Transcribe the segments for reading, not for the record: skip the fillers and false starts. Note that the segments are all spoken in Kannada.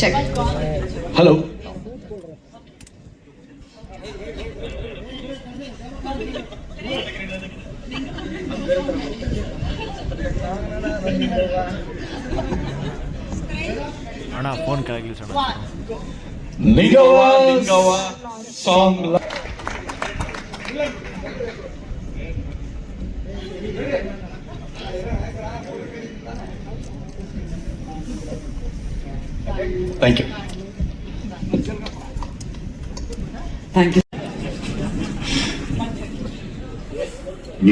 ಚೆಕ್. ಹಲೋ. ಅಣ್ಣ ಫೋನ್ ಕೆಳಗಿಳಿ ಸಣ್ಣ. ನಿಗವ song. Thank you. Thank you.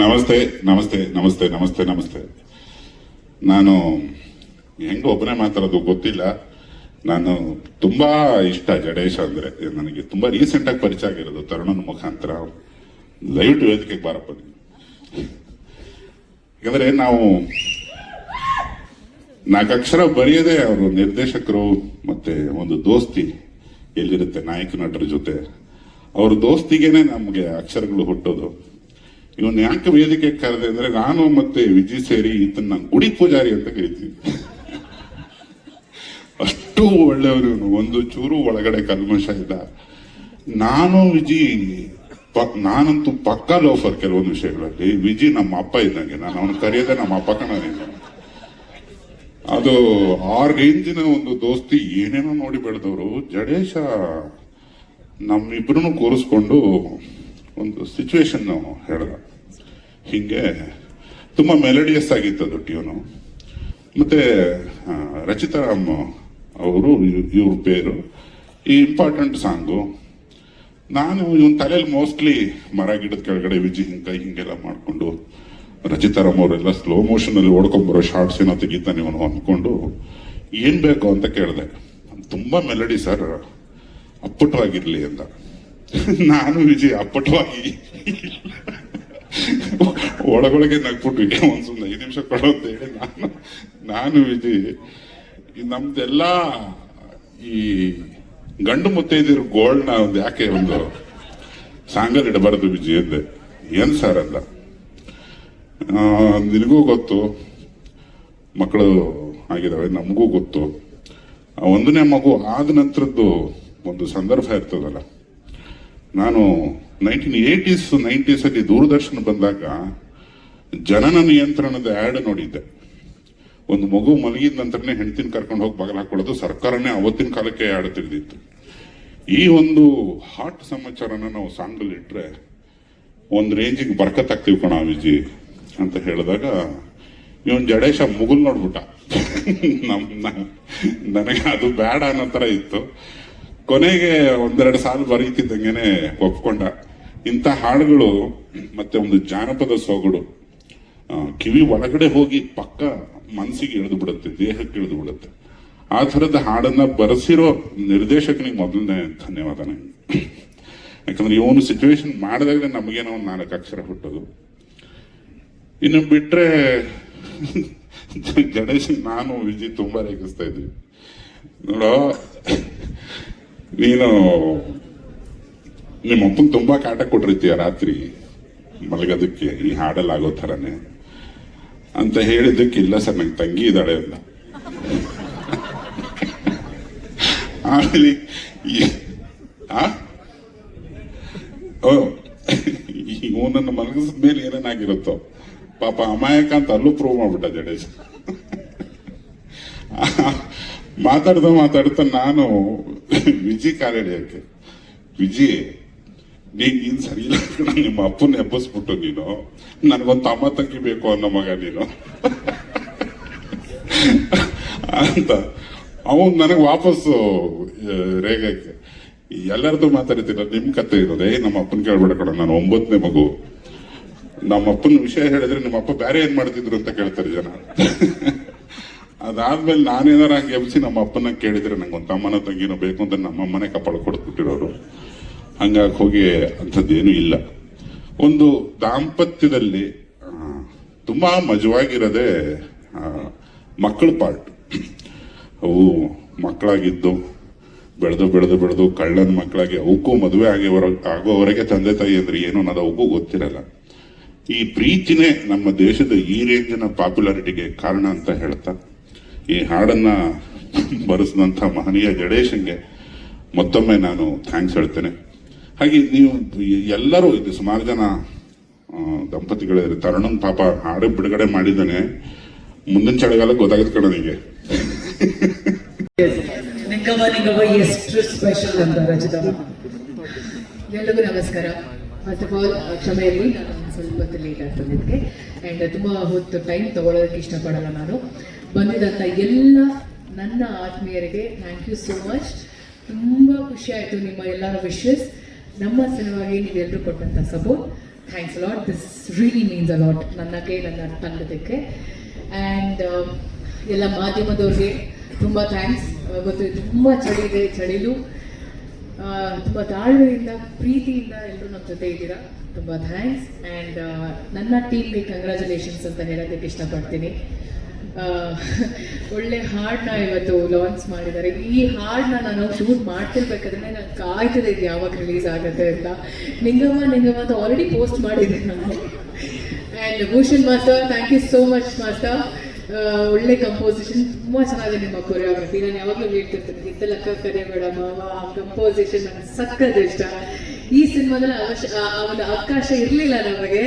ನಮಸ್ತೆ ನಮಸ್ತೆ ನಮಸ್ತೆ ನಮಸ್ತೆ ನಮಸ್ತೆ. ನಾನು ಹೆಂಗ ಒಬ್ಬನೇ ಮಾತಾಡೋದು ಗೊತ್ತಿಲ್ಲ. ನಾನು ತುಂಬಾ ಇಷ್ಟ ಜಡೇಶ ಅಂದ್ರೆ. ನನಗೆ ತುಂಬಾ ರೀಸೆಂಟ್ ಆಗಿ ಪರಿಚಯ ಆಗಿರೋದು ತರುಣನ ಮುಖಾಂತರ. ದಯವಿಟ್ಟು ವೇದಿಕೆಗೆ ಬಾರಪ್ಪ. ಯಾಕಂದ್ರೆ ನಾವು 4 ಅಕ್ಷರ ಬರೆಯದೆ ಅವರು ನಿರ್ದೇಶಕರು ಮತ್ತೆ ಒಂದು ದೋಸ್ತಿ ಎಲ್ಲಿರುತ್ತೆ ನಾಯಕ ನಟರ ಜೊತೆ, ಅವ್ರ ದೋಸ್ತಿಗೇನೆ ನಮ್ಗೆ ಅಕ್ಷರಗಳು ಹುಟ್ಟೋದು. ಇವನ್ ಯಾಕೆ ವೇದಿಕೆ ಕರೆದೆ ಅಂದ್ರೆ, ನಾನು ಮತ್ತೆ ವಿಜಿ ಸೇರಿ ಈತನ ಗುಡಿ ಪೂಜಾರಿ ಅಂತ ಕರಿತೀವಿ. ಅಷ್ಟು ಒಳ್ಳೆಯವರು ಇವನು, ಒಂದು ಚೂರು ಒಳಗಡೆ ಕಲ್ಮಶ ಇಲ್ಲ. ನಾನು ವಿಜಿ ನಾನಂತೂ ಪಕ್ಕಾ ಲೋಫರ್ ಕೆಲವೊಂದು ವಿಷಯಗಳಲ್ಲಿ. ವಿಜಿ ನಮ್ಮ ಅಪ್ಪ ಇದ್ದಂಗೆ, ನಾನು ಅವನು ಕರೆಯೋದೆ ನಮ್ಮ ಅಪ್ಪ ಕಣನಿಂದ. ಅದು ಆ ರೇಂಜಿನ ಒಂದು ದೋಸ್ತಿ. ಏನೇನೋ ನೋಡಿ ಬೆಳೆದವರು. ಜಡೇಶ ನಮ್ಮಿಬ್ರು ಕೂರಿಸ್ಕೊಂಡು ಒಂದು ಸಿಚುವೇಶನ್ ಹೇಳ್ದ. ಹಿಂಗೆ ತುಂಬಾ ಮೆಲಡಿಯಸ್ ಆಗಿತ್ತು ಅದು ಟ್ಯೂನು. ಮತ್ತೆ ರಚಿತಾರಾಮ್ ಅವರು ಇವ್ರ ಪೇರು, ಈ ಇಂಪಾರ್ಟೆಂಟ್ ಸಾಂಗು. ನಾನು ಇವನ್ ತಲೆಯಲ್ಲಿ ಮೋಸ್ಟ್ಲಿ ಮರ ಗಿಡದ ಕೆಳಗಡೆ ವಿಜಿ ಹಿಂಗೆಲ್ಲ ಮಾಡ್ಕೊಂಡು ರಚಿತಾರಾಮ್ ಅವರೆಲ್ಲ ಸ್ಲೋ ಮೋಷನ್ ಅಲ್ಲಿ ಓಡ್ಕೊಂಡ್ಬರೋ ಶಾರ್ಟ್ಸ್ ಏನೋ ತೆಗಿತಾನೆ ಇವನು ಅಂದ್ಕೊಂಡು ಏನ್ ಬೇಕು ಅಂತ ಕೇಳಿದೆ. ತುಂಬಾ ಮೆಲಡಿ ಸರ್, ಅಪ್ಪಟವಾಗಿರ್ಲಿ ಅಂತ. ನಾನು ವಿಜಯ್ ಅಪ್ಪಟವಾಗಿ ಒಳಗೊಳಗೆ ನಗ್ಬಿಟ್ಟು ಒಂದ್ಸಲ 5 ನಿಮಿಷ ಕೊಡೋ ಅಂತ ಹೇಳಿ ನಾನು ವಿಜಯ್ ನಮ್ದೆಲ್ಲ ಈ ಗಂಡು ಮುತ್ತೈದಿರು ಗೋಲ್ಡ್ನ ಒಂದು ಯಾಕೆ ಒಂದು ಸಾಂಗಲ್ಲಿ ಇಡಬಾರದು ವಿಜಯ್ ಅಂದೆ. ಏನ್ ಸರ್ ಅಲ್ಲ, ನಿನಗೂ ಗೊತ್ತು ಮಕ್ಕಳು ಆಗಿದಾವೆ, ನಮಗೂ ಗೊತ್ತು. 1ನೇ ಮಗು ಆದ ನಂತರದ್ದು ಒಂದು ಸಂದರ್ಭ ಇರ್ತದಲ್ಲ. ನಾನು 1980s 90s ಅಲ್ಲಿ ದೂರದರ್ಶನ ಬಂದಾಗ ಜನನ ನಿಯಂತ್ರಣದ ಆಡ್ ನೋಡಿದ್ದೆ. ಒಂದು ಮಗು ಮಲಗಿದ ನಂತರನೇ ಹೆಂಡತಿನ ಕರ್ಕೊಂಡು ಹೋಗಿ ಬಗಲ್ ಹಾಕೊಳ್ಳೋದು. ಸರ್ಕಾರನೇ ಅವತ್ತಿನ ಕಾಲಕ್ಕೆ ಆಡ್ ತೆಗೆದಿತ್ತು. ಈ ಒಂದು ಹಾಟ್ ಸಮಾಚಾರನ ನಾವು ಸಾಂಗಲ್ಲಿ ಇಟ್ರೆ ಒಂದ್ ರೇಂಜಿಗೆ ಬರ್ಕತ್ತಾಗ್ತೀವಿ ಕಣ ವಿಜಿ ಅಂತ ಹೇಳಿದಾಗ ಇವನ್ ಜಡೇಶ ಮುಗುಲ್ ನೋಡ್ಬಿಟ್ಟ. ನನಗೆ ಅದು ಬೇಡ ಅನ್ನೋ ತರ ಇತ್ತು. ಕೊನೆಗೆ 1-2 ಸಾಲು ಬರೀತಿದ್ದಂಗೆನೆ ಒಪ್ಕೊಂಡ. ಇಂಥ ಹಾಡುಗಳು ಮತ್ತೆ ಒಂದು ಜಾನಪದ ಸೊಗಡು ಕಿವಿ ಒಳಗಡೆ ಹೋಗಿ ಪಕ್ಕ ಮನಸ್ಸಿಗೆ ಇಳಿದು ಬಿಡುತ್ತೆ, ದೇಹಕ್ಕೆ ಇಳಿದು ಬಿಡುತ್ತೆ. ಆ ಥರದ ಹಾಡನ್ನ ಬರೆಸಿರೋ ನಿರ್ದೇಶಕನಿಗೆ ಮೊದಲನೇ ಧನ್ಯವಾದ ನನಗೆ. ಯಾಕಂದ್ರೆ ಇವನು ಸಿಚುವೇಶನ್ ಮಾಡಿದಾಗಲೇ ನಮಗೇನೋ ಒಂದು 4 ಅಕ್ಷರ ಹುಟ್ಟೋದು. ಇನ್ನು ಬಿಟ್ರೆ ಗಣೇಶ್ ನಾನು ವಿಜಿ ತುಂಬಾ ರೇಗಿಸ್ತಾ ಇದ್ವಿ. ನೋಡೋ, ನೀನು ನಿಮ್ಮ ಅಪ್ಪನ್ ತುಂಬಾ ಕಾಟ ಕೊಟ್ಟಿರ್ತೀಯ ರಾತ್ರಿ ಮಲಗೋದಕ್ಕೆ ಈ ಹಾಡಲ್ಲಿ ಆಗೋ ಥರನೇ ಅಂತ ಹೇಳಿದ್ದಕ್ಕೆ, ಇಲ್ಲ ಸರ್ ನಂಗೆ ತಂಗಿ ಇದ್ದಾಳೆ ಅಂತ. ಆಮೇಲೆ ಇವನನ್ನು ಮಲಗಿಸಿದ ಮೇಲೆ ಏನೇನಾಗಿರುತ್ತೋ ಪಾಪ ಅಮಾಯಕ ಅಂತ ಅಲ್ಲೂ ಪ್ರೂವ್ ಮಾಡ್ಬಿಟ್ಟ ಜಡೇಶ್. ಮಾತಾಡ್ತಾ ನಾನು ವಿಜಿ ಕಾಲಿಡಿಯಕ್ಕೆ, ವಿಜಿ ನೀನ್ ಸರಿ ಇಲ್ಲ, ನಿಮ್ಮ ಅಪ್ಪನ ಎಬ್ಬಸ್ಬಿಟ್ಟು ನೀನು ನನಗೊಂದು ತಮ್ಮ ತಂಗಿ ಬೇಕು ಅನ್ನೋ ಮಗ ನೀನು ಅಂತ ಅವನು ನನಗೆ ವಾಪಸ್ಸು ರೇಗಕ್ಕೆ. ಎಲ್ಲರದ್ದು ಮಾತಾಡ್ತೀರ, ನಿಮ್ ಕತೆ ಇರೋದೇ ನಮ್ಮ ಅಪ್ಪನ ಕೇಳ್ಬೇಡ ಕಣ, ನಾನು 9ನೇ ಮಗು. ನಮ್ಮ ಅಪ್ಪನ ವಿಷಯ ಹೇಳಿದ್ರೆ ನಿಮ್ಮ ಅಪ್ಪ ಬೇರೆ ಏನ್ ಮಾಡ್ತಿದ್ರು ಅಂತ ಕೇಳ್ತಾರೆ ಜನ. ಅದಾದ್ಮೇಲೆ ನಾನೇನಾರ ಹಂಗೆ ಎಬ್ಸಿ ನಮ್ಮ ಅಪ್ಪನ ಕೇಳಿದ್ರೆ ನಂಗೊಂದು ತಮ್ಮನ ತಂಗಿನೋ ಬೇಕು ಅಂತ ನಮ್ಮ ಅಮ್ಮನೇ ಕಪಾಳ ಕೊಡ್ಬಿಟ್ಟಿರೋರು. ಹಂಗಾಗಿ ಹೋಗಿ ಅಂಥದ್ದೇನು ಇಲ್ಲ. ಒಂದು ದಾಂಪತ್ಯದಲ್ಲಿ ತುಂಬಾ ಮಜವಾಗಿರೋದೇ ಮಕ್ಕಳ ಪಾರ್ಟ್. ಅವು ಮಕ್ಕಳಾಗಿದ್ದು ಬೆಳೆದು ಕಳ್ಳನ ಮಕ್ಕಳಾಗಿ ಅವಕ್ಕೂ ಮದುವೆ ಆಗೋವರೆಗೆ ತಂದೆ ತಾಯಿ ಅಂದ್ರೆ ಏನು ಅನ್ನೋದು ಅವಕ್ಕೂ ಗೊತ್ತಿರಲ್ಲ. ಈ ಪ್ರೀತಿನೇ ನಮ್ಮ ದೇಶದ ಈ ರೇಂಜಿನ ಪಾಪ್ಯುಲಾರಿಟಿಗೆ ಕಾರಣ ಅಂತ ಹೇಳ್ತಾ ಈ ಹಾಡನ್ನ ಬರೆಸಿದಂಥ ಮಹನೀಯ ಜಡೇಶನ್ಗೆ ಮತ್ತೊಮ್ಮೆ ನಾನು ಥ್ಯಾಂಕ್ಸ್ ಹೇಳ್ತೇನೆ. ಹಾಗೆ ನೀವು ಎಲ್ಲರೂ ಇದು ಸುಮಾರು ಜನ ದಂಪತಿಗಳಿದ್ದಾರೆ. ತರುಣನ್ ಪಾಪ ಹಾಡು ಬಿಡುಗಡೆ ಮಾಡಿದ್ದಾನೆ, ಮುಂದಿನ ಚಳಿಗಾಲ ಗೊತ್ತಾಗುತ್ತೆ ಕಣ ನಿಮಗೆ. ನಿಗಮ ಎಷ್ಟು ಸ್ಪೆಷಲ್ ಅಂತ ರಚಿತಮ್ಮ. ಎಲ್ಲರಿಗೂ ನಮಸ್ಕಾರ. ಫಸ್ಟ್ ಆಫ್ ಆಲ್ ಕ್ಷಮೆಯಲ್ಲಿ ನಾನು ಸ್ವಲ್ಪ ಹೊತ್ತು ಲೇಟ್ ಆಗ್ತದೆ ಇದಕ್ಕೆ, ಆ್ಯಂಡ್ ತುಂಬ ಹೊತ್ತು ಟೈಮ್ ತಗೊಳ್ಳೋದಕ್ಕೆ ಇಷ್ಟಪಡಲ್ಲ ನಾನು. ಬಂದಿದ್ದಂಥ ಎಲ್ಲ ನನ್ನ ಆತ್ಮೀಯರಿಗೆ ಥ್ಯಾಂಕ್ ಯು ಸೋ ಮಚ್. ತುಂಬ ಖುಷಿ ಆಯಿತು ನಿಮ್ಮ ಎಲ್ಲರ ವಿಶಸ್, ನಮ್ಮ ಸಲುವಾಗಿ ನೀವೆಲ್ಲರೂ ಕೊಟ್ಟಂಥ support. Thanks lot. This really means a lot ನನಗೆ, ನನ್ನ ತಂಡದಕ್ಕೆ. ಆ್ಯಂಡ್ ಎಲ್ಲ ಮಾಧ್ಯಮದವ್ರಿಗೆ ತುಂಬ ಥ್ಯಾಂಕ್ಸ್. ಗೊತ್ತು ತುಂಬ ಚಳಿ ಇದೆ, ಚಳಿಲು ತುಂಬ ತಾಳ್ಮೆಯಿಂದ ಪ್ರೀತಿಯಿಂದ ಎಲ್ಲರೂ ನಮ್ಮ ಜೊತೆ ಇದ್ದೀರಾ. ತುಂಬ ಥ್ಯಾಂಕ್ಸ್. ಆ್ಯಂಡ್ ನನ್ನ ಟೀಮ್ಗೆ ಕಂಗ್ರ್ಯಾಚುಲೇಷನ್ಸ್ ಅಂತ ಹೇಳೋದಕ್ಕೆ ಇಷ್ಟಪಡ್ತೀನಿ. ಒಳ್ಳೆ ಹಾಡನ್ನ ಇವತ್ತು ಲಾಂಚ್ ಮಾಡಿದ್ದಾರೆ. ಈ ಹಾಡನ್ನ ನಾನು ಶೂಟ್ ಮಾಡ್ತಿರ್ಬೇಕಾದ್ರೆ ನಾನು ಕಾಯ್ತಿದೆ ಇದು ಯಾವಾಗ ರಿಲೀಸ್ ಆಗುತ್ತೆ ಅಂತ. ನಿಂಗಮ್ಮ ಅಂತ ಆಲ್ರೆಡಿ ಪೋಸ್ಟ್ ಮಾಡಿದ್ದೆ ನಾನು. And Bhushan master, thank you so much master. ಒಳ್ಳೆ ಕಂಪೋಸಿಷನ್, ತುಂಬ ಚೆನ್ನಾಗಿದೆ ನಿಮ್ಮ ಕೊರಿಯೋಗ್ರಫಿ. ನಾನು ಯಾವಾಗಲೂ ಹೇಳ್ತಿರ್ತೀನಿ, ಗಿತ್ತಲಕ್ಕ ಕರೆ ಬೇಡ ಮಾವ, ಆ ಕಂಪೋಸಿಷನ್ ನನಗೆ ಸಕ್ಕದ ಇಷ್ಟ. ಈ ಸಿನಿಮಾದಲ್ಲಿ ಆ ಒಂದು ಅವಕಾಶ ಇರಲಿಲ್ಲ ನಮಗೆ,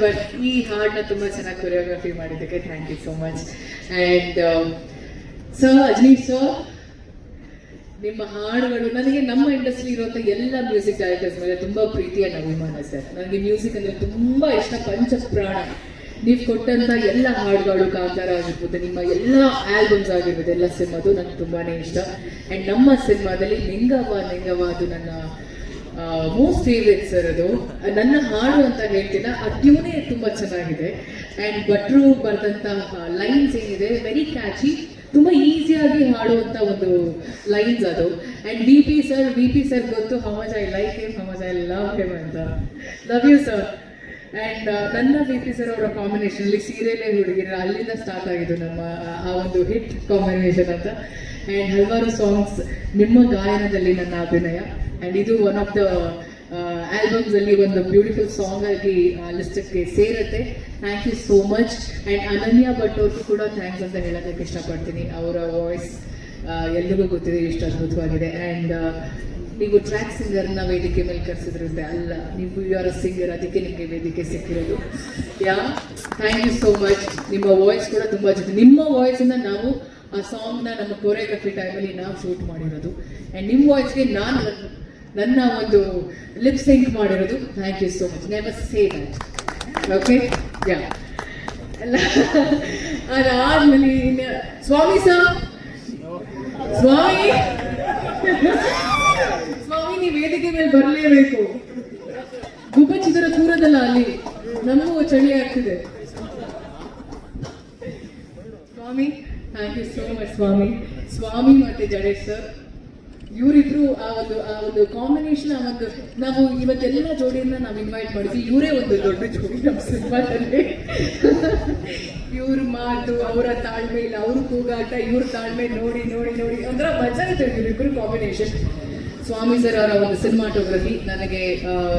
ಬಟ್ ಈ ಹಾಡನ್ನ ತುಂಬ ಚೆನ್ನಾಗಿ ಕೊರಿಯೋಗ್ರಫಿ ಮಾಡಿದ್ದಕ್ಕೆ thank you so much. And sir, Ajneesh sir, ನಿಮ್ಮ ಹಾಡುಗಳು ನನಗೆ ನಮ್ಮ ಇಂಡಸ್ಟ್ರಿ ಇರುವಂಥ ಎಲ್ಲ ಮ್ಯೂಸಿಕ್ ಡೈರೆಕ್ಟರ್ಸ್ ಮೇಲೆ ತುಂಬ ಪ್ರೀತಿ ಆ್ಯಂಡ್ ಅಭಿಮಾನ ಸರ್. ನನಗೆ ಮ್ಯೂಸಿಕ್ ಅಂದರೆ ತುಂಬ ಇಷ್ಟ, ಪಂಚಪ್ರಾಣ. ನೀವು ಕೊಟ್ಟಂಥ ಎಲ್ಲ ಹಾಡುಗಳು, ಕಾಂತಾರ ಆಗಿರ್ಬೋದು, ನಿಮ್ಮ ಎಲ್ಲ ಆಲ್ಬಮ್ಸ್ ಆಗಿರ್ಬೋದು, ಎಲ್ಲ ಸಿನಿಮಾದು ನನಗೆ ತುಂಬಾ ಇಷ್ಟ. ಆ್ಯಂಡ್ ನಮ್ಮ ಸಿನಿಮಾದಲ್ಲಿ ನಿಂಗವ್ವ ಅದು ನನ್ನ ಮೋಸ್ಟ್ ಫೇವ್ರೇಟ್ ಸರ್. ಅದು ನನ್ನ ಹಾಡು ಅಂತ ಹೇಳ್ತಿಲ್ಲ, ಆ ಟ್ಯೂನೇ ತುಂಬ ಚೆನ್ನಾಗಿದೆ. ಆ್ಯಂಡ್ ಭಟ್ರು ಬರೆದಂಥ ಲೈನ್ಸ್ ಏನಿದೆ ವೆರಿ ಕ್ಯಾಚಿ, ತುಂಬ ಈಸಿಯಾಗಿ ಹಾಡುವಂಥ ಒಂದು ಲೈನ್ಸ್ ಅದು. ಆ್ಯಂಡ್ ವಿ ಪಿ ಸರ್ ಗೊತ್ತು, how much I like him, how much I love him ಅಂತ. Love you sir. ಆ್ಯಂಡ್ ನನ್ನ ವಿ ಪಿ ಸರ್ ಅವರ ಕಾಂಬಿನೇಷನಲ್ಲಿ ಸೀರಿಯಲೇ ಹುಡುಗಿರ ಅಲ್ಲಿಂದ ಸ್ಟಾರ್ಟ್ ಆಗಿದ್ದು ನಮ್ಮ ಆ ಒಂದು ಹಿಟ್ ಕಾಂಬಿನೇಷನ್ ಅಂತ. ಆ್ಯಂಡ್ ಹಲವಾರು ಸಾಂಗ್ಸ್ ನಿಮ್ಮ ಗಾಯನದಲ್ಲಿ ನನ್ನ ಅಭಿನಯ. ಆ್ಯಂಡ್ ಇದು ಒನ್ ಆಫ್ ದ ಆಲ್ಬಮ್ಸಲ್ಲಿ ಒಂದು ಬ್ಯೂಟಿಫುಲ್ ಸಾಂಗ್ ಆಗಿ ಲಿಸ್ಟಕ್ಕೆ ಸೇರುತ್ತೆ. Thank you so much. And Ananya Bhat ಅವ್ರಿಗೂ ಕೂಡ ಥ್ಯಾಂಕ್ಸ್ ಅಂತ ಹೇಳೋದಕ್ಕೆ ಇಷ್ಟಪಡ್ತೀನಿ. ಅವರ ವಾಯ್ಸ್ ಎಲ್ರಿಗೂ ಗೊತ್ತಿದೆ ಎಷ್ಟು ಅದ್ಭುತವಾಗಿದೆ. ಆ್ಯಂಡ್ ನೀವು ಟ್ರ್ಯಾಕ್ ಸಿಂಗರ್ನ ವೇದಿಕೆ ಮೇಲೆ ಕರೆಸಿದ್ರಿಂದ ಅಲ್ಲ, ನೀವು ಯು ಆರ್ ಅ ಸಿಂಗರ್, ಅದಕ್ಕೆ ನಿಮಗೆ ವೇದಿಕೆ ಸಿಕ್ಕಿರೋದು. Thank you so much. ನಿಮ್ಮ ವಾಯ್ಸ್ ಕೂಡ ತುಂಬ ಜೊತೆ, ನಿಮ್ಮ ವಾಯ್ಸಿಂದ ನಾವು ಆ ಸಾಂಗ್ನ ನಮ್ಮ ಕೊರಿಯೋಗ್ರಫಿ ಟೈಮಲ್ಲಿ ನಾವು ಶೂಟ್ ಮಾಡಿರೋದು. ಆ್ಯಂಡ್ ನಿಮ್ಮ ವಾಯ್ಸ್ಗೆ ನಾನು ನನ್ನ ಒಂದು ಲಿಪ್ ಸಿಂಕ್ ಮಾಡಿರೋದು. Thank you so much. Never say that. Okay, ಎಲ್ಲ ಅದಾದ್ಮೇಲೆ ಸ್ವಾಮಿ ನೀವು ವೇದಿಕೆ ಮೇಲೆ ಬರಲೇಬೇಕು. ಗುಬ್ಬಚ್ಚಿದರ ಕೂರದಲ್ಲ ಅಲ್ಲಿ, ನಮಗೂ ಚಳಿ ಆಗ್ತಿದೆ. ಸ್ವಾಮಿ, ಥ್ಯಾಂಕ್ ಯು ಸೋ ಮಚ್ ಸ್ವಾಮಿ ಮತ್ತೆ ಜಡೇಶ್ ಸರ್, ಇವರಿಬ್ರು ಆ ಒಂದು ಕಾಂಬಿನೇಷನ್, ಆ ಒಂದು ನಾವು ಇವತ್ತೆಲ್ಲ ಜೋಡಿಯನ್ನ ನಾವು ಇನ್ವೈಟ್ ಮಾಡಿದ್ವಿ. ಇವರೇ ಒಂದು ದೊಡ್ಡ ಜೋಡಿ ನಮ್ಮ ಸಿನಿಮಾದಲ್ಲಿ. ಇವ್ರ ಮಾತು, ಅವರ ತಾಳ್ಮೆ ಇಲ್ಲ, ಅವ್ರ ಕೂಗಾಟ, ಇವ್ರ ತಾಳ್ಮೆ ನೋಡಿ ಒಂಥರ ಮಜಾ ಇತ್ತು ಇವರಿಬ್ರು ಕಾಂಬಿನೇಷನ್. ಸ್ವಾಮಿ ಸರ್ ಅವರ ಒಂದು ಸಿನಿಮಾಟೋಗ್ರಫಿ, ನನಗೆ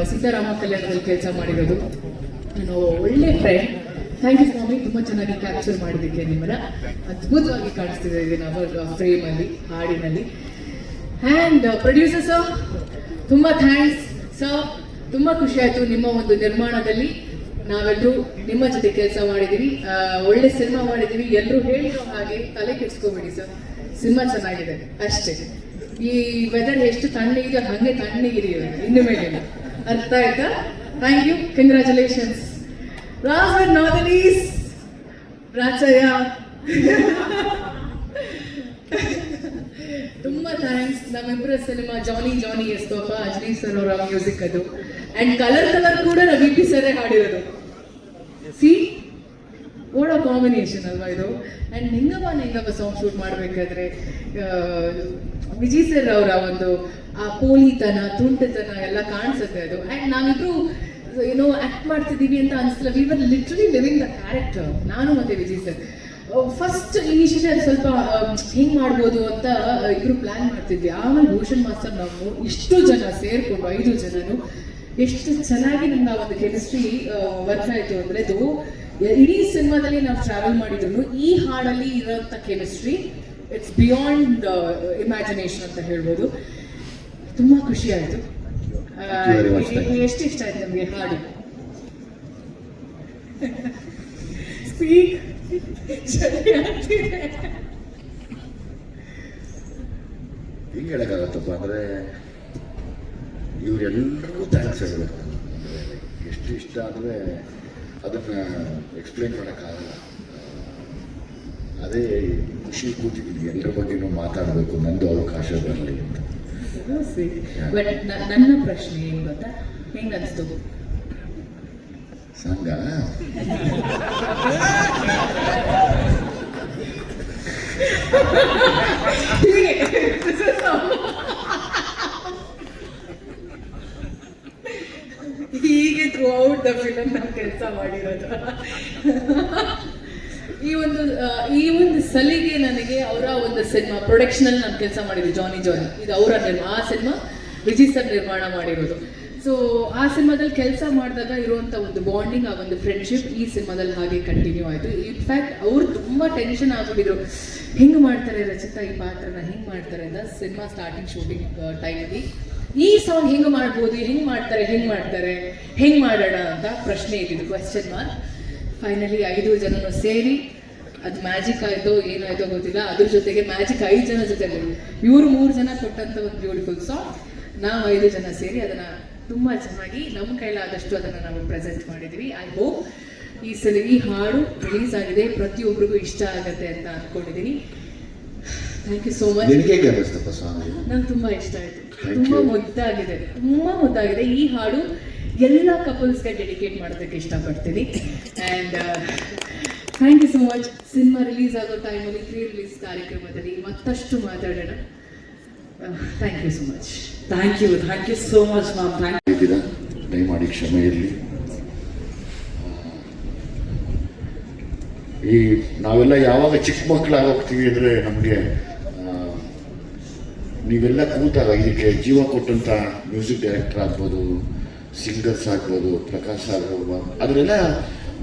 ಸೀತಾರಾಮ ಕಲ್ಯಾಣದಲ್ಲಿ ಕೆಲಸ ಮಾಡಿರೋದು. ನಾನು ಒಳ್ಳೆ ಫ್ರೆಂಡ್. ಥ್ಯಾಂಕ್ ಯು ಸ್ವಾಮಿ, ತುಂಬ ಚೆನ್ನಾಗಿ ಕ್ಯಾಪ್ಚರ್ ಮಾಡಿದ್ದಕ್ಕೆ ನಿಮ್ಮನ್ನ. ಅದ್ಭುತವಾಗಿ ಕಾಣಿಸ್ತಿದೆ ನಾವು ಫ್ರೇಮಲ್ಲಿ, ಹಾಡಿನಲ್ಲಿ. ಆ್ಯಂಡ್ ಪ್ರೊಡ್ಯೂಸರ್ ಸರ್, ತುಂಬ ಥ್ಯಾಂಕ್ಸ್ ಸರ್. ತುಂಬ ಖುಷಿ ಆಯಿತು ನಿಮ್ಮ ಒಂದು ನಿರ್ಮಾಣದಲ್ಲಿ ನಾವೆಲ್ಲರೂ ನಿಮ್ಮ ಜೊತೆ ಕೆಲಸ ಮಾಡಿದ್ದೀವಿ. ಒಳ್ಳೆ ಸಿನಿಮಾ ಮಾಡಿದ್ದೀವಿ. ಎಲ್ಲರೂ ಹೇಳಿರೋ ಹಾಗೆ ತಲೆ ಕೆಡಿಸ್ಕೋಬೇಡಿ ಸರ್, ಸಿನಿಮಾ ಚೆನ್ನಾಗಿದೆ ಅಷ್ಟೇ. ಈ ವೆದರ್ ಎಷ್ಟು ತಣ್ಣಗಿದೆ ಹಾಗೆ ತಣ್ಣಗಿರಿ ಇನ್ನು ಮೇಲೆ, ಅರ್ಥ ಆಯ್ತಾ? Thank you, congratulations. ರಾಚಯ್ಯ ತುಂಬ ಥ್ಯಾಂಕ್ಸ್. ನಮ್ಮಿಬ್ಬರ ಸಿನಿಮಾ ಜಾನಿ ಎಸ್ತೋಪ, ಅಜ್ನೀಶ್ ಸರ್ ಅವರ ಮ್ಯೂಸಿಕ್ ಅದು. ಆ್ಯಂಡ್ ಕಲರ್ ಕೂಡ ವಿ ಪಿ ಸರೇ ಹಾಡಿರೋದು. ಸಿ ಓಡ ಕಾಂಬಿನೇಷನ್ ಅಲ್ವಾ ಇದು. ಆ್ಯಂಡ್ ನಿಂಗವ್ವ ಸಾಂಗ್ ಶೂಟ್ ಮಾಡಬೇಕಾದ್ರೆ ವಿಜಯ್ ಸರ್ ಅವರ ಒಂದು ಆ ಪೋಲಿತನ, ತುಂಟತನ ಎಲ್ಲ ಕಾಣಿಸುತ್ತೆ ಅದು. ಆ್ಯಂಡ್ ನಾವಿಬ್ರು ಏನೋ ಆ್ಯಕ್ಟ್ ಮಾಡ್ತಿದ್ದೀವಿ ಅಂತ ಅನಿಸಲ್ಲ, we were literally living the character, ನಾನು ಮತ್ತು ವಿಜಯ್ ಸರ್. ಫಸ್ಟ್ ಇನಿಷಿಯಲಿ ಅದು ಸ್ವಲ್ಪ ಹಿಂಗೆ ಮಾಡ್ಬೋದು ಅಂತ ಇಬ್ಬರು ಪ್ಲ್ಯಾನ್ ಮಾಡ್ತಿದ್ವಿ. ಆಮೇಲೆ ಭೂಷಣ್ ಮಾಸ್ಟರ್ ನಾವು ಇಷ್ಟು ಜನ ಸೇರಿಕೊಂಡು 5 ಜನನು ಎಷ್ಟು ಚೆನ್ನಾಗಿ ನಮ್ಗೆ ಆ ಒಂದು ಕೆಮಿಸ್ಟ್ರಿ ವರ್ಕ್ ಆಯಿತು ಅಂದರೆ ಅದು ಇಡೀ ಸಿನಿಮಾದಲ್ಲಿ ನಾವು ಟ್ರಾವೆಲ್ ಮಾಡಿದ್ರು ಈ ಹಾಡಲ್ಲಿ ಇರೋಂಥ ಕೆಮಿಸ್ಟ್ರಿ ಇಟ್ಸ್ ಬಿಯಾಂಡ್ ಇಮ್ಯಾಜಿನೇಷನ್ ಅಂತ ಹೇಳ್ಬೋದು. ತುಂಬ ಖುಷಿ ಆಯಿತು. ಎಷ್ಟು ಇಷ್ಟ ಆಯ್ತು ನಮಗೆ ಹಾಡು. ಸ್ಪೀಕ್ ಹಿಂಗೆ ಹೇಳೋಕ್ಕಾಗತ್ತಪ್ಪ ಅಂದರೆ ಇವರೆಲ್ಲರೂ ಥ್ಯಾಂಕ್ಸ್ ಹೇಳಬೇಕು. ಅಂದರೆ ಎಷ್ಟು ಇಷ್ಟ ಅಂದರೆ ಅದನ್ನು ಎಕ್ಸ್ಪ್ಲೇನ್ ಮಾಡೋಕ್ಕಾಗಲ್ಲ. ಅದೇ ಖುಷಿ ಕೂತಿದ್ದೀನಿ, ಎಲ್ಲರ ಬಗ್ಗೆನೂ ಮಾತಾಡಬೇಕು, ನಂದು ಅವಕಾಶ ಬರಲಿ ಅಂತ. ಬಟ್ ನನ್ನ ಪ್ರಶ್ನೆ ಏನು ಗೊತ್ತಾ, ಹೆಂಗೆ ಅನಿಸ್ತು ಸಂಘ? ಹೀಗೆ ಥ್ರೂ ಔಟ್ ದ ಫಿಲಮ್ ನಾವು ಕೆಲಸ ಮಾಡಿರೋದು. ಈ ಒಂದು ಸಲಿಗೆ ನನಗೆ ಅವರ ಒಂದು ಸಿನಿಮಾ ಪ್ರೊಡಕ್ಷನಲ್ಲಿ ನಾನು ಕೆಲಸ ಮಾಡಿದ್ವಿ, ಜಾನಿ ಇದು ಅವರ ಆ ಸಿನಿಮಾ ವಿಜಯ್ ಸರ್ ನಿರ್ಮಾಣ ಮಾಡಿರೋದು. ಸೊ ಆ ಸಿನಿಮಾದಲ್ಲಿ ಕೆಲಸ ಮಾಡಿದಾಗ ಇರುವಂಥ ಒಂದು ಬಾಂಡಿಂಗ್, ಆ ಒಂದು ಫ್ರೆಂಡ್ಶಿಪ್ ಈ ಸಿನಿಮಾದಲ್ಲಿ ಹಾಗೆ ಕಂಟಿನ್ಯೂ ಆಯಿತು. ಇನ್ಫ್ಯಾಕ್ಟ್ ಅವರು ತುಂಬ ಟೆನ್ಷನ್ ಆಗ್ಬಿಟ್ಟಿದ್ರು, ಹೆಂಗೆ ಮಾಡ್ತಾರೆ ರಚಿತಾ ಈ ಪಾತ್ರನ, ಹೆಂಗೆ ಮಾಡ್ತಾರೆ ಅಂತ. ಸಿನಿಮಾ ಸ್ಟಾರ್ಟಿಂಗ್ ಶೂಟಿಂಗ್ ಟೈಮಲ್ಲಿ ಈ ಸಾಂಗ್ ಹೆಂಗೆ ಮಾಡ್ಬೋದು, ಹೆಂಗೆ ಮಾಡ್ತಾರೆ ಹೆಂಗೆ ಮಾಡೋಣ ಅಂತ ಪ್ರಶ್ನೆ ಇದ್ದಿದ್ದು, ಕ್ವೆಶ್ಚನ್ ಮಾರ್ಕ್. ಫೈನಲಿ 5 ಜನನು ಸೇರಿ ಅದು ಮ್ಯಾಜಿಕ್ ಆಯಿತೋ ಏನಾಯಿತೋ ಗೊತ್ತಿಲ್ಲ. ಅದ್ರ ಜೊತೆಗೆ ಮ್ಯಾಜಿಕ್ 5 ಜನ ಜೊತೆಲಿ ಇವರು 3 ಜನ ಕೊಟ್ಟಂಥ ಒಂದು ಬ್ಯೂಟಿಫುಲ್ ಸಾಂಗ್, ನಾವು 5 ಜನ ಸೇರಿ ಅದನ್ನು ತುಂಬ ಚೆನ್ನಾಗಿ ನಮ್ಮ ಕೈಲಾದಷ್ಟು ಅದನ್ನು ನಾವು ಪ್ರೆಸೆಂಟ್ ಮಾಡಿದ್ವಿ. ಐ ಹೋಪ್ ಈ ಹಾಡು ರಿಲೀಸ್ ಆಗಿದೆ, ಪ್ರತಿಯೊಬ್ಬರಿಗೂ ಇಷ್ಟ ಆಗುತ್ತೆ ಅಂತ ಅಂದ್ಕೊಂಡಿದ್ದೀನಿ. Thank you so much. ನಂಗೆ ತುಂಬ ಇಷ್ಟ ಆಯಿತು, ತುಂಬ ಮುದ್ದಾಗಿದೆ. ಈ ಹಾಡು ಎಲ್ಲ ಕಪಲ್ಸ್ಗೆ ಡೆಡಿಕೇಟ್ ಮಾಡೋದಕ್ಕೆ ಇಷ್ಟಪಡ್ತೀನಿ. And thank you so much. Cinema release ಆಗೋ ಟೈಮಲ್ಲಿ ಪ್ರೀ ರಿಲೀಸ್ ಕಾರ್ಯಕ್ರಮದಲ್ಲಿ ಮತ್ತಷ್ಟು ಮಾತಾಡೋಣ. Thank you so much. Thank you so much ma'am. Thank ಇದ್ದೀರಾ, ದಯಮಾಡಿ ಕ್ಷಮೆ ಇರಲಿ. ಈ ನಾವೆಲ್ಲ ಯಾವಾಗ ಚಿಕ್ಕ ಮಕ್ಕಳಾಗಿ ಹೋಗ್ತೀವಿ ಅಂದರೆ ನಮಗೆ ನೀವೆಲ್ಲ ಕೂತಾಗ ಇದಕ್ಕೆ ಜೀವ ಕೊಟ್ಟಂಥ ಮ್ಯೂಸಿಕ್ ಡೈರೆಕ್ಟರ್ ಆಗ್ಬೋದು, ಸಿಂಗರ್ಸ್ ಆಗ್ಬೋದು, ಪ್ರಕಾಶ್ ಆಗ್ಬೋದು, ಅದನ್ನೆಲ್ಲ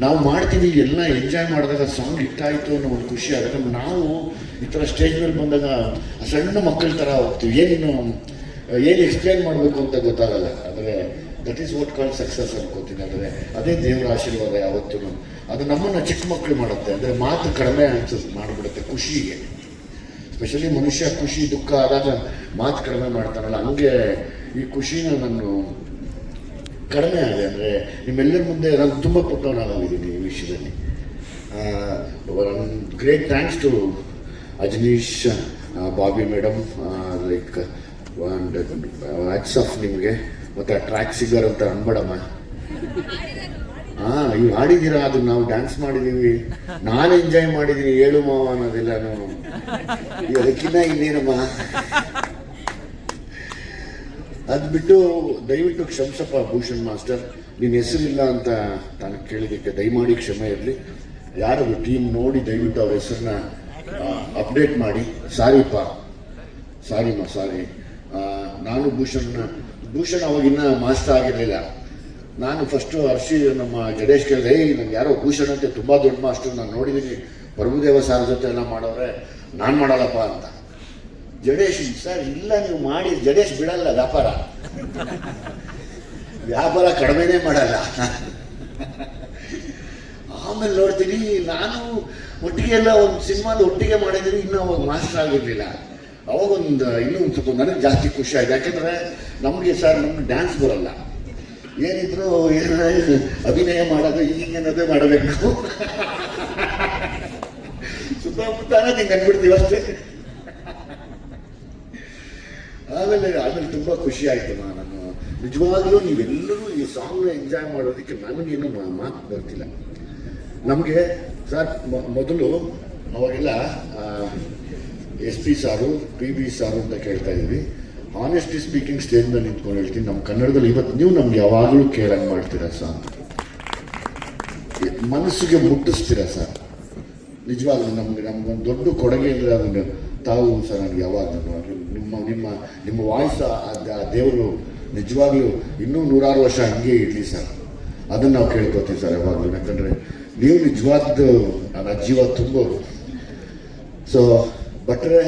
ನಾವು ಮಾಡ್ತೀವಿ, ಎಲ್ಲ ಎಂಜಾಯ್ ಮಾಡಿದಾಗ ಸಾಂಗ್ ಹಿಟ್ಟಾಯಿತು ಅನ್ನೋ ಒಂದು ಖುಷಿ ಆದಾಗ ನಾವು ಈ ಥರ ಸ್ಟೇಜ್ ಮೇಲೆ ಬಂದಾಗ ಸಣ್ಣ ಮಕ್ಕಳ ಥರ ಹೋಗ್ತೀವಿ. ಏನು ಎಕ್ಸ್ಪ್ಲೇನ್ ಮಾಡಬೇಕು ಅಂತ ಗೊತ್ತಾಗಲ್ಲ. ಆದರೆ that is what called success ಅನ್ಕೋತೀನಿ. ಅಂದರೆ ಅದೇ ದೇವರ ಆಶೀರ್ವಾದ ಯಾವತ್ತೂ. ಅದು ನಮ್ಮನ್ನು ಚಿಕ್ಕ ಮಕ್ಕಳು ಮಾಡುತ್ತೆ. ಅಂದರೆ ಮಾತು ಕಡಿಮೆ ಮಾಡಿಬಿಡುತ್ತೆ ಖುಷಿಗೆ. ಸ್ಪೆಷಲಿ ಮನುಷ್ಯ ಖುಷಿ ದುಃಖ ಆದಾಗ ಮಾತು ಕಡಿಮೆ ಮಾಡ್ತಾನಲ್ಲ, ಹಂಗೆ ಈ ಖುಷಿನ ನಾನು ಕಡಿಮೆ ಆಗಿದೆ. ಅಂದರೆ ನಿಮ್ಮೆಲ್ಲರ ಮುಂದೆ ನಾನು ತುಂಬ ಪುಟ್ಟವನಾಗಿದ್ದೀನಿ ಈ ವಿಷಯದಲ್ಲಿ. Great thanks to Ajaneesh, Bobby madam, like ಒಂದು ಹ್ಯಾಟ್ಸ್ ಆಫ್ ನಿಮಗೆ. ಮತ್ತು ಆ ಟ್ರ್ಯಾಕ್ ಸಿಗರ್ ಅಂತ ಅನ್ಬೇಡಮ್ಮ. ಇವು ಹಾಡಿದ್ದೀರಾ, ಅದು ನಾವು ಡ್ಯಾನ್ಸ್ ಮಾಡಿದ್ದೀವಿ, ನಾನು ಎಂಜಾಯ್ ಮಾಡಿದ್ದೀನಿ, ಹೇಳು ಮಾವ ಅನ್ನೋದೆಲ್ಲನು. ಅದಕ್ಕಿಂತ ಇನ್ನೇನಮ್ಮ. ಅದು ಬಿಟ್ಟು ದಯವಿಟ್ಟು ಕ್ಷಮಿಸಪ್ಪ ಭೂಷಣ್ ಮಾಸ್ಟರ್, ನಿನ್ನ ಹೆಸರಿಲ್ಲ ಅಂತ ನಾನು ಕೇಳಿದ್ದಕ್ಕೆ ದಯಮಾಡಿ ಕ್ಷಮೆ ಇರಲಿ. ಯಾರದು ಟೀಮ್ ನೋಡಿ ದಯವಿಟ್ಟು ಅವ್ರ ಹೆಸರನ್ನ ಅಪ್ಡೇಟ್ ಮಾಡಿ. ಸಾರಿಪ್ಪ, ಸಾರಿಮ್ಮ, ಸಾರಿ. ನಾನು ಭೂಷಣ್ ಅವಾಗಿನ್ನ ಮಾಸ್ಟರ್ ಆಗಿರಲಿಲ್ಲ. ನಾನು ಫಸ್ಟು ನಮ್ಮ ಜಡೇಶ್ ಕೇಳಿದೆ, ನಂಗೆ ಯಾರೋ ಭೂಷಣ್ ಅಂತ ತುಂಬ ದೊಡ್ಡ ಮಾಸ್ಟರ್ ನಾನು ನೋಡಿದ್ದೀನಿ, ಪ್ರಭುದೇವ ಸಾರ್ ಜೊತೆ ಎಲ್ಲ ಮಾಡೋರೆ, ನಾನು ಮಾಡಲ್ಲಪ್ಪ ಅಂತ. ಜಡೇಶ್ ಸರ್ ಇಲ್ಲ, ನೀವು ಮಾಡಿ. ಜಡೇಶ್ ಬಿಡಲ್ಲ, ವ್ಯಾಪಾರ ಕಡಿಮೆನೇ ಮಾಡಲ್ಲ. ಆಮೇಲೆ ನೋಡ್ತೀನಿ, ನಾನು ಒಟ್ಟಿಗೆ ಎಲ್ಲ ಒಂದು ಸಿನಿಮಾದ ಒಟ್ಟಿಗೆ ಮಾಡಿದ್ದೀನಿ, ಇನ್ನೂ ಅವಾಗ ಮಾಸ್ಟರ್ ಆಗಿರಲಿಲ್ಲ. ಅವಾಗೊಂದು ಇನ್ನೂ ಒಂದು ಸ್ವಲ್ಪ ನನಗೆ ಜಾಸ್ತಿ ಖುಷಿ ಆಯಿತು. ಯಾಕೆಂದರೆ ನಮಗೆ ನಮ್ಗೆ ಡ್ಯಾನ್ಸ್ ಬರಲ್ಲ, ಏನಿದ್ರು ಅಭಿನಯ ಮಾಡೋದು ಹಿಂಗೇನದೇ ಮಾಡಬೇಕು. ಸುತ್ತಮುತ್ತ ಹಿಂಗೆ ಅಂದ್ಬಿಡ್ತೀವಿ ಅಷ್ಟೇ. ಆಮೇಲೆ ತುಂಬ ಖುಷಿ ಆಯಿತು. ನಾನು ನಿಜವಾಗ್ಲೂ ನೀವೆಲ್ಲರೂ ಈ ಸಾಂಗ್ನ ಎಂಜಾಯ್ ಮಾಡೋದಕ್ಕೆ ನನಗೇನು ಮಾತು ಬರ್ತಿಲ್ಲ. ನಮಗೆ ಸರ್ ಮೊದಲು ಅವಾಗೆಲ್ಲ SP ಸಾರು, PB ಸಾರು ಅಂತ ಕೇಳ್ತಾ ಇದ್ವಿ. ಆನೆಸ್ಟ್ಲಿ ಸ್ಪೀಕಿಂಗ್ ಸ್ಟೇಜ್ ಮೇಲೆ ನಿಂತ್ಕೊಂಡು ಹೇಳ್ತೀನಿ, ನಮ್ಮ ಕನ್ನಡದಲ್ಲಿ ಇವತ್ತು ನೀವು ನಮ್ಗೆ ಯಾವಾಗಲೂ ಕೇಳಂಗೆ ಮಾಡ್ತೀರಾ ಸಾಂಗ್, ಮನಸ್ಸಿಗೆ ಮುಟ್ಟಿಸ್ತೀರಾ ಸರ್. ನಿಜವಾಗ್ಲೂ ನಮ್ಗೊಂದು ದೊಡ್ಡ ಕೊಡುಗೆ ಅಂದರೆ ಅದನ್ನು ತಾವು ಸರ್ ನನಗೆ ಯಾವಾಗ ನಿಮ್ಮ ವಾಯ್ಸ್ ದೇವರು ನಿಜವಾಗ್ಲೂ ಇನ್ನೂ 100 ವರ್ಷ ಹಂಗೆ ಇರಲಿ ಸರ್. ಅದನ್ನು ನಾವು ಕೇಳ್ಕೊತೀವಿ ಸರ್ ಯಾವಾಗಲೂ. ಯಾಕಂದರೆ ನೀವು ನಿಜವಾದ ನನ್ನ ಜೀವ ತುಂಬೋರು. ಸೊ ಭಟ್ರೆ,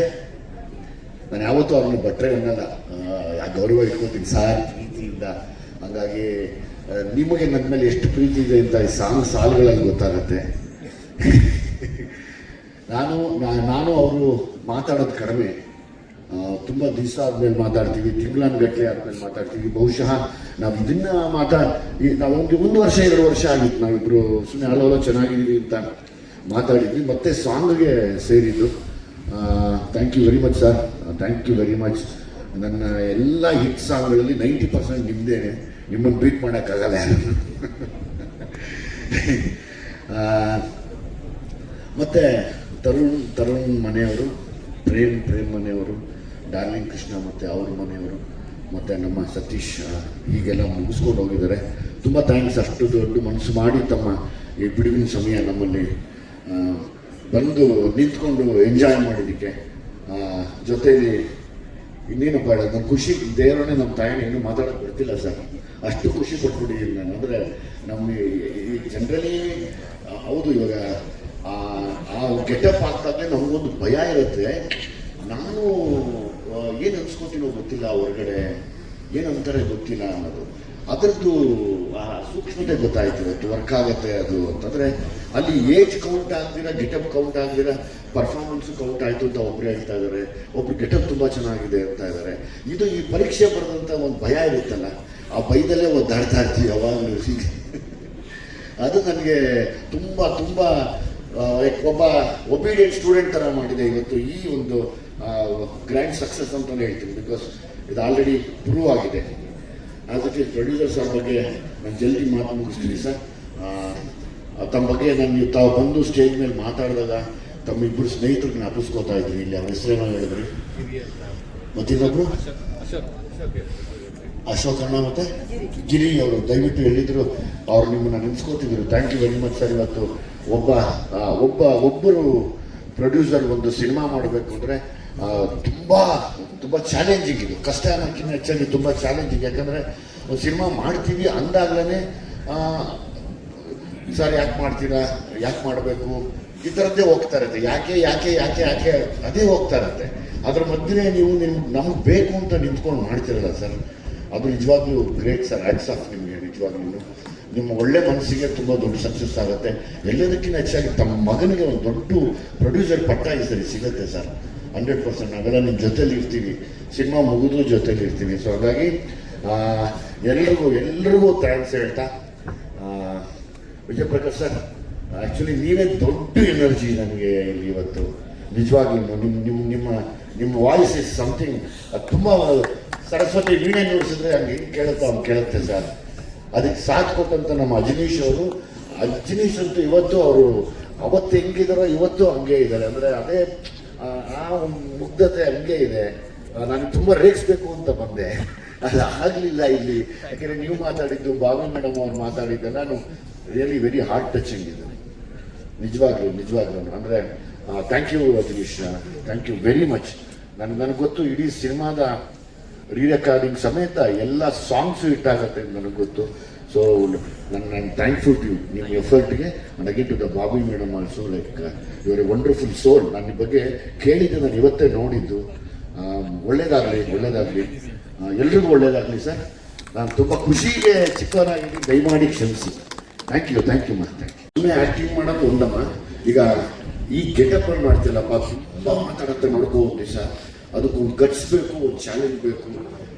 ನಾನು ಯಾವತ್ತೂ ಅವ್ರನ್ನ ಭಟ್ರೆ ಅನ್ನಲ್ಲ, ಗೌರವ ಇಟ್ಕೊತೀನಿ ಸಾರ್ ಪ್ರೀತಿಯಿಂದ. ಹಾಗಾಗಿ ನಿಮಗೆ ನನ್ನ ಮೇಲೆ ಎಷ್ಟು ಪ್ರೀತಿ ಇದೆ ಅಂತ ಈ ಸಾಲುಗಳಲ್ಲಿ ಗೊತ್ತಾಗತ್ತೆ. ನಾನು ಅವರು ಮಾತಾಡೋದು ಕಡಿಮೆ, ತುಂಬ ದಿವಸ ಆದಮೇಲೆ ಮಾತಾಡ್ತೀವಿ, ತಿಂಗಳನ್ಗಟ್ಟಲೆ ಆದಮೇಲೆ ಮಾತಾಡ್ತೀವಿ. ಬಹುಶಃ ನಾವು ಇದನ್ನ ನಾವು 1 ವರ್ಷ 2 ವರ್ಷ ಆಗಿತ್ತು ನಾವಿಬ್ಬರು ಸುಮ್ಮನೆ ಹಲೋ ಚೆನ್ನಾಗಿದ್ದೀವಿ ಅಂತ ಮಾತಾಡಿದ್ವಿ. ಮತ್ತೆ ಸಾಂಗ್ಗೆ ಸೇರಿದ್ದು. Thank you very much sir, thank you very much. ನನ್ನ ಎಲ್ಲ ಹಿಟ್ ಸಾಂಗ್ಗಳಲ್ಲಿ 90% ನಿಮ್ಮದೇನೆ, ನಿಮ್ಮನ್ನು ಬೀಟ್ ಮಾಡೋಕ್ಕಾಗಲ್ಲ ಯಾರು. ಮತ್ತು ತರುಣ್ ಮನೆಯವರು, ಪ್ರೇಮ್ ಮನೆಯವರು, ಡಾರ್ಲಿಂಗ್ ಕೃಷ್ಣ ಮತ್ತು ಅವ್ರ ಮನೆಯವರು, ಮತ್ತು ನಮ್ಮ ಸತೀಶ್ ಹೀಗೆಲ್ಲ ಮುಗಿಸ್ಕೊಂಡು ಹೋಗಿದ್ದಾರೆ. ತುಂಬ ಥ್ಯಾಂಕ್ಸ್. ಅಷ್ಟು ದೊಡ್ಡ ಮನಸ್ಸು ಮಾಡಿ ತಮ್ಮ ಈ ಬಿಡುವಿನ ಸಮಯ ನಮ್ಮಲ್ಲಿ ಬಂದು ನಿಂತ್ಕೊಂಡು ಎಂಜಾಯ್ ಮಾಡಿದ್ದಕ್ಕೆ. ಜೊತೆಯಲ್ಲಿ ಇನ್ನೇನಪ್ಪ ಹೇಳೋದು, ನನ್ನ ಖುಷಿ ದೇವರನ್ನೇ ನಮ್ಮ ತಾಯಿನ ಇನ್ನೂ ಮಾತಾಡೋಕೆ ಬಿಡ್ತಿಲ್ಲ ಸರ್, ಅಷ್ಟು ಖುಷಿ ಪಟ್ಬಿಟ್ಟಿದ್ದೀನಿ ನಾನು. ಅಂದರೆ ನಮಗೆ ಈ ಜನರಲಿ ಹೌದು, ಇವಾಗ ಆ ಗೆಟಪ್ ಆಗ್ತಾಗಲೇ ನಮಗೊಂದು ಭಯ ಇರುತ್ತೆ. ನಾನು ಏನು ಅನ್ಸ್ಕೊತೀನೋ ಗೊತ್ತಿಲ್ಲ, ಹೊರಗಡೆ ಏನಂತಾರೆ ಗೊತ್ತಿಲ್ಲ ಅನ್ನೋದು, ಅದರದ್ದು ಆ ಸೂಕ್ಷ್ಮತೆ ಗೊತ್ತಾಯ್ತು. ಇವತ್ತು ವರ್ಕ್ ಆಗುತ್ತೆ ಅದು ಅಂತಂದರೆ ಅಲ್ಲಿ ಏಜ್ ಕೌಂಟ್ ಆಗ್ದಿರ, ಗೆಟಪ್ ಕೌಂಟ್ ಆಗ್ದಿರ ಪರ್ಫಾರ್ಮೆನ್ಸು ಕೌಂಟ್ ಆಯಿತು ಅಂತ ಒಬ್ಬರು ಹೇಳ್ತಾ ಇದ್ದಾರೆ, ಒಬ್ರು ಗೆಟಪ್ ತುಂಬ ಚೆನ್ನಾಗಿದೆ ಅಂತ ಇದ್ದಾರೆ. ಇದು ಈ ಪರೀಕ್ಷೆ ಬರೆದಂಥ ಒಂದು ಭಯ ಇರುತ್ತಲ್ಲ, ಆ ಭಯದಲ್ಲೇ ಒದ್ದಾಡ್ತಾ ಇರ್ತೀವಿ ಯಾವಾಗಲೂ. ಅದು ನನಗೆ ತುಂಬ ಒಬ್ಬ ಒಬಿಡಿಯಂಟ್ ಸ್ಟೂಡೆಂಟ್ ಥರ ಮಾಡಿದೆ ಇವತ್ತು ಈ ಒಂದು ಗ್ರ್ಯಾಂಡ್ ಸಕ್ಸಸ್ ಅಂತಲೇ ಹೇಳ್ತೀನಿ. ಬಿಕಾಸ್ ಇದು ಆಲ್ರೆಡಿ ಪ್ರೂವ್ ಆಗಿದೆ. ಅದಕ್ಕೆ ಪ್ರೊಡ್ಯೂಸರ್ ಸರ್ ಬಗ್ಗೆ ನಾನು ಜಲ್ದಿ ಮಾತು ಮುಗಿಸ್ತೀನಿ ಸರ್. ತಮ್ಮ ಬಗ್ಗೆ ನಾನು ತಾವು ಬಂದು ಸ್ಟೇಜ್ ಮೇಲೆ ಮಾತಾಡಿದಾಗ ತಮ್ಮಿಬ್ಬರು ಸ್ನೇಹಿತರಿಗೆ ಜ್ಞಾಪಿಸ್ಕೋತಾ ಇದ್ದೀನಿ. ಇಲ್ಲಿ ಅವ್ರ ಹೆಸರೇನೋ ಹೇಳಿದ್ರಿ, ಮತ್ತಿನ್ನೊಬ್ರು ಅಶೋಕ್ ಅಣ್ಣ ಮತ್ತು ಗಿರಿ ಅವರು ದಯವಿಟ್ಟು ಹೇಳಿದ್ರು, ಅವ್ರು ನಿಮ್ಮನ್ನು ನೆನೆಸ್ಕೋತಿದ್ರು. Thank you very much sir. ಇವತ್ತು ಒಬ್ಬರು ಪ್ರೊಡ್ಯೂಸರ್ ಒಂದು ಸಿನಿಮಾ ಮಾಡಬೇಕು ಅಂದರೆ ತುಂಬ ಚಾಲೆಂಜಿಂಗ್ ಇದು. ಕಷ್ಟ ಅನ್ನೋಕ್ಕಿಂತ ಹೆಚ್ಚಾಗಿ ತುಂಬ ಚಾಲೆಂಜಿಂಗ್. ಯಾಕಂದರೆ ಒಂದು ಸಿನಿಮಾ ಮಾಡ್ತೀವಿ ಅಂದಾಗಲೇ ಸರ್ ಯಾಕೆ ಮಾಡ್ತೀರಾ, ಯಾಕೆ ಮಾಡಬೇಕು, ಈ ಥರದ್ದೇ ಹೋಗ್ತಾ ಇರುತ್ತೆ. ಯಾಕೆ ಅದೇ ಹೋಗ್ತಾ ಇರುತ್ತೆ. ಅದ್ರ ಮಧ್ಯೆ ನೀವು ನಮಗೆ ಬೇಕು ಅಂತ ನಿಂತ್ಕೊಂಡು ಮಾಡ್ತಿರಲ್ಲ ಸರ್, ಅದು ನಿಜವಾಗ್ಲೂ ಗ್ರೇಟ್ ಸರ್. ಹ್ಯಾಟ್ಸ್ ಆಫ್ ನಿಮಗೆ. ನಿಜವಾಗ್ಲೂ ನಿಮ್ಮ ಒಳ್ಳೆ ಮನಸ್ಸಿಗೆ ತುಂಬ ದೊಡ್ಡ ಸಕ್ಸಸ್ ಆಗುತ್ತೆ. ಎಲ್ಲದಕ್ಕಿಂತ ಹೆಚ್ಚಾಗಿ ತಮ್ಮ ಮಗನಿಗೆ ಒಂದು ದೊಡ್ಡ ಪ್ರೊಡ್ಯೂಸರ್ ಪಟ್ಟ ಈ ಸರಿ ಸಿಗುತ್ತೆ ಸರ್. 100% ನಾವೆಲ್ಲ ನಿಮ್ಮ ಜೊತೇಲಿ ಇರ್ತೀವಿ, ಸಿನಿಮಾ ಮುಗಿದ್ರೂ ಜೊತೇಲಿ ಇರ್ತೀವಿ. ಸೊ ಹಾಗಾಗಿ ಎಲ್ರಿಗೂ ಥ್ಯಾಂಕ್ಸ್ ಹೇಳ್ತಾ, ವಿಜಯಪ್ರಕಾಶ್ ಸರ್, ಆ್ಯಕ್ಚುಲಿ ನೀವೇ ದೊಡ್ಡ ಎನರ್ಜಿ ನನಗೆ ಇಲ್ಲಿ ಇವತ್ತು. ನಿಜವಾಗ್ಲೂ ನಿಮ್ಮ ವಾಯ್ಸ್ ಇಸ್ ಸಮಥಿಂಗ್. ತುಂಬ ಸರಸ್ವತಿ ವೀಣೆ ನುಡಿಸಿದ್ರೆ ಹಂಗೆ ಕೇಳುತ್ತೆ ಸರ್. ಅದಕ್ಕೆ ಸಾಥ್ ಕೊಟ್ಟಂತ ನಮ್ಮ ಅಜನೀಶ್ ಅಂತೂ ಇವತ್ತು ಅವರು ಅವತ್ತು ಹೆಂಗಿದಾರೋ ಇವತ್ತು ಹಂಗೆ ಇದ್ದಾರೆ. ಅಂದರೆ ಅದೇ ಆ ಮುಗ್ಧತೆ ಹಂಗೆ ಇದೆ. ನಾನು ತುಂಬ ರೇಗಿಸ್ಬೇಕು ಅಂತ ಬಂದೆ, ಅದು ಆಗಲಿಲ್ಲ ಇಲ್ಲಿ. ಯಾಕೆಂದರೆ ನೀವು ಮಾತಾಡಿದ್ದು, ಬಾಬಿ ಮೇಡಮ್ ಅವ್ರು ಮಾತಾಡಿದ್ದು, ನಾನು ರಿಯಲಿ ವೆರಿ ಹಾರ್ಟ್ ಟಚಿಂಗ್ ಇದೆ ನಿಜವಾಗ್ಲೂ. ಅಂದರೆ thank you Ajaneesh, thank you very much. ನನಗೆ ಗೊತ್ತು ಇಡೀ ಸಿನಿಮಾದ ರೀರೆಕಾರ್ಡಿಂಗ್ ಸಮೇತ ಎಲ್ಲ ಸಾಂಗ್ಸು ಹಿಟ್ಟಾಗತ್ತೆ ಅಂತ ನನಗೆ ಗೊತ್ತು. ಸೊ ನಾನು ಥ್ಯಾಂಕ್ಫುಲ್ ಟು ನಿಮ್ಮ ಎಫರ್ಟ್ಗೆ. And again to the Bobby madam also, like your a wonderful soul. ನಾನು ನಿಮ್ಮ ಬಗ್ಗೆ ಕೇಳಿದ್ದು, ನಾನು ಇವತ್ತೇ ನೋಡಿದ್ದು. ಒಳ್ಳೇದಾಗಲಿ ಎಲ್ರಿಗೂ ಒಳ್ಳೇದಾಗಲಿ ಸರ್. ನಾನು ತುಂಬ ಖುಷಿಗೆ ಚಿಕ್ಕವನಾಗಿದ್ದೀನಿ, ದಯಮಾಡಿ ಕ್ಷಮಿಸಿ. ಥ್ಯಾಂಕ್ ಯು ಮಾ, ಥ್ಯಾಂಕ್ ಯು. ಸುಮ್ಮನೆ ಆ್ಯಕ್ಟಿಂಗ್ ಮಾಡೋದು ಒಂದಮ್ಮ, ಈಗ ಈ ಗೆಟಪ್ಪಲ್ಲಿ ಮಾಡ್ತಿಲ್ಲಪ್ಪ, ತುಂಬ ಮಾತಾಡುತ್ತೆ ನೋಡ್ಕೋಬೋದು ಸರ್. ಅದಕ್ಕೊಂದು ಗಟ್ಸ್ ಬೇಕು, ಒಂದು ಚಾಲೆಂಜ್ ಬೇಕು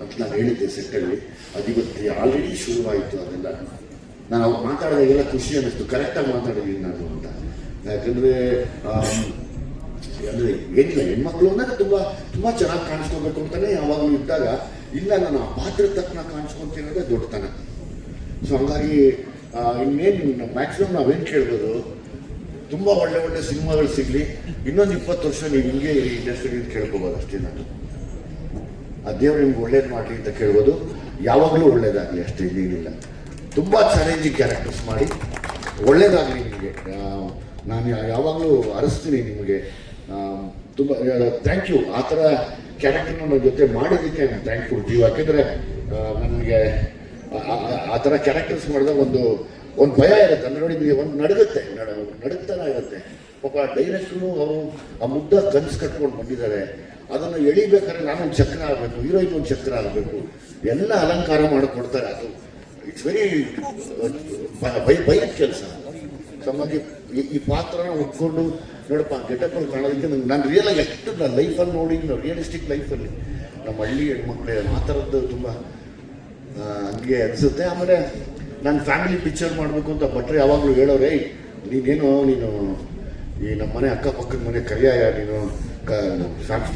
ಅಂತ ನಾನು ಹೇಳಿದ್ದೆ ಸೆಟ್ಟಲ್ಲಿ. ಅದು ಇವತ್ತು ಆಲ್ರೆಡಿ ಶುರುವಾಯಿತು. ಅದೆಲ್ಲ ನಾನು ಅವ್ರು ಮಾತಾಡಿದಾಗೆಲ್ಲ ಖುಷಿ ಅನ್ನಿಸ್ತು, ಕರೆಕ್ಟಾಗಿ ಮಾತಾಡಿದ್ದೀನಿ ನಾನು ಅಂತ. ಯಾಕಂದರೆ ಏನಿಲ್ಲ, ಹೆಣ್ಮಕ್ಳು ಅಂದಾಗ ತುಂಬ ಚೆನ್ನಾಗಿ ಕಾಣಿಸ್ಕೋಬೇಕು ಅಂತಲೇ ಯಾವಾಗಲೂ ಇದ್ದಾಗ, ಇಲ್ಲ ನಾನು ಆ ಪಾತ್ರ ತಕ್ಕನ ಕಾಣಿಸ್ಕೊತೀನೋದೇ ದೊಡ್ಡತನ. ಸೊ ಹಂಗಾಗಿ ಇನ್ನೇನು ಮ್ಯಾಕ್ಸಿಮಮ್ ನಾವೇನು ಕೇಳ್ಬೋದು, ತುಂಬ ಒಳ್ಳೆ ಸಿನಿಮಾಗಳು ಸಿಗಲಿ, ಇನ್ನೊಂದು 20 ವರ್ಷ ನೀವು ಹಿಂಗೆ ಇಂಡಸ್ಟ್ರಿ ಕೇಳ್ಕೋಬೋದು ಅಷ್ಟೇ. ನಾನು ಆ ದೇವ್ರು ನಿಮ್ಗೆ ಒಳ್ಳೇದು ಮಾಡಲಿ ಅಂತ ಕೇಳ್ಬೋದು. ಯಾವಾಗಲೂ ಒಳ್ಳೇದಾಗಲಿ ಅಷ್ಟೇ, ಇನ್ನೇನಿಲ್ಲ. ತುಂಬ ಚಾಲೆಂಜಿಂಗ್ ಕ್ಯಾರೆಕ್ಟರ್ಸ್ ಮಾಡಿ ಒಳ್ಳೇದಾಗಲಿ ನಿಮಗೆ. ನಾನು ಯಾವಾಗಲೂ ಅರಸ್ತೀನಿ ನಿಮಗೆ. ತುಂಬ ಥ್ಯಾಂಕ್ ಯು. ಆ ಥರ ಕ್ಯಾರೆಕ್ಟರ್ನ ನನ್ನ ಜೊತೆ ಮಾಡಿದ್ದಕ್ಕೆ ನಾನು ಥ್ಯಾಂಕ್ಫುಲ್. ಯಾಕೆಂದರೆ ನನಗೆ ಆ ಥರ ಕ್ಯಾರೆಕ್ಟರ್ಸ್ ಮಾಡಿದಾಗ ಒಂದು ಭಯ ಇರುತ್ತೆ ಅಂದರೆ ನೋಡಿ ಒಂದು ನಡುಗ್ತಾನೆ ಇರುತ್ತೆ. ಪಾಪ ಡೈರೆಕ್ಟ್ರು ಅವರು ಆ ಮುದ್ದ ಕನಸು ಕಟ್ಕೊಂಡು ಬಂದಿದ್ದಾರೆ, ಅದನ್ನು ಎಳಿಬೇಕಾದ್ರೆ ನಾನು ಒಂದು ಚಕ್ರ ಆಗಬೇಕು, ಹೀರೋಯಿನ್ ಒಂದು ಚಕ್ರ ಆಗಬೇಕು, ಎಲ್ಲ ಅಲಂಕಾರ ಮಾಡಿಕೊಡ್ತಾರೆ. ಅದು ಇಟ್ಸ್ ವೆರಿ ಭಯದ ಕೆಲಸ. ಸಮಾಗಿ ಈ ಪಾತ್ರನ ಒಪ್ಕೊಂಡು ನೋಡಪ್ಪ ಗೆಟಪ್ಪಲ್ಲಿ ಕಾಣೋದಕ್ಕೆ ನಾನು ರಿಯಲಾಗಿ ಎಷ್ಟು ನಾನು ಲೈಫಲ್ಲಿ ನೋಡಿ ರಿಯಲಿಸ್ಟಿಕ್ ಲೈಫಲ್ಲಿ ನಮ್ಮ ಹಳ್ಳಿ ಹೆಣ್ಮಕ್ಳೇ ಆ ಥರದ್ದು ತುಂಬ ಹಂಗೆ ಅನಿಸುತ್ತೆ. ಆಮೇಲೆ ನಾನು ಫ್ಯಾಮಿಲಿ ಪಿಕ್ಚರ್ ಮಾಡಬೇಕು ಅಂತ ಭಟ್ರು ಯಾವಾಗಲೂ ಹೇಳೋರೆ, ನೀನು ಈ ನಮ್ಮ ಮನೆ ಅಕ್ಕಪಕ್ಕದ ಮನೆ ಕರಿಯಾಯ ನೀನು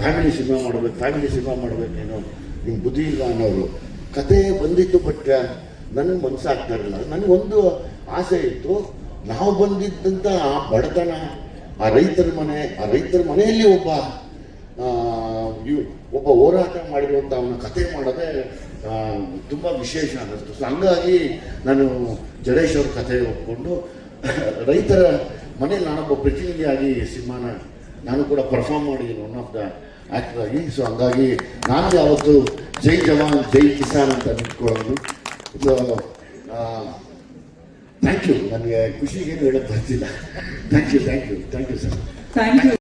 ಫ್ಯಾಮಿಲಿ ಸಿನಿಮಾ ಮಾಡಬೇಕು ನೀನು ನಿಮ್ಗೆ ಬುದ್ಧಿ ಇಲ್ಲ ಅನ್ನೋರು ಕತೆ ಬಂದಿತ್ತು. ಬಟ್ ನನಗೆ ಮನಸ್ಸಾಗ್ತಾ ಇರಲಿಲ್ಲ. ನನಗೊಂದು ಆಸೆ ಇತ್ತು, ನಾವು ಬಂದಿದ್ದಂಥ ಆ ಬಡತನ, ಆ ರೈತರ ಮನೆಯಲ್ಲಿ ಒಬ್ಬ ಹೋರಾಟ ಮಾಡಿರುವಂಥ ಅವನ ಕತೆ ಮಾಡೋದೇ ತುಂಬ ವಿಶೇಷ ಅನ್ನಿಸ್ತು. ಸೊ ಹಂಗಾಗಿ ನಾನು ಜಡೇಶ್ ಅವ್ರ ಕತೆ ಒಪ್ಕೊಂಡು ರೈತರ ಮನೇಲಿ ನಾನೊಬ್ಬ ಪ್ರತಿನಿಧಿಯಾಗಿ ಸಿನಿಮಾನ ನಾನು ಕೂಡ ಪರ್ಫಾರ್ಮ್ ಮಾಡಿದ್ದೀನಿ, ಒನ್ ಆಫ್ ದ ಆ್ಯಕ್ಟರ್ ಆಗಿ. ಸೊ ಹಂಗಾಗಿ ನಾನು ಯಾವತ್ತು ಜೈ ಜವಾನ್ ಜೈ ಕಿಸಾನ್ ಅಂತ ನಿಂತ್ಕೊಳ್ಳೋದು. So thank you. ನನಗೆ ಖುಷಿಗೇನು ಹೇಳೋಕ್ಕೆ ಬರ್ತಿಲ್ಲ. Thank you sir. Thank you.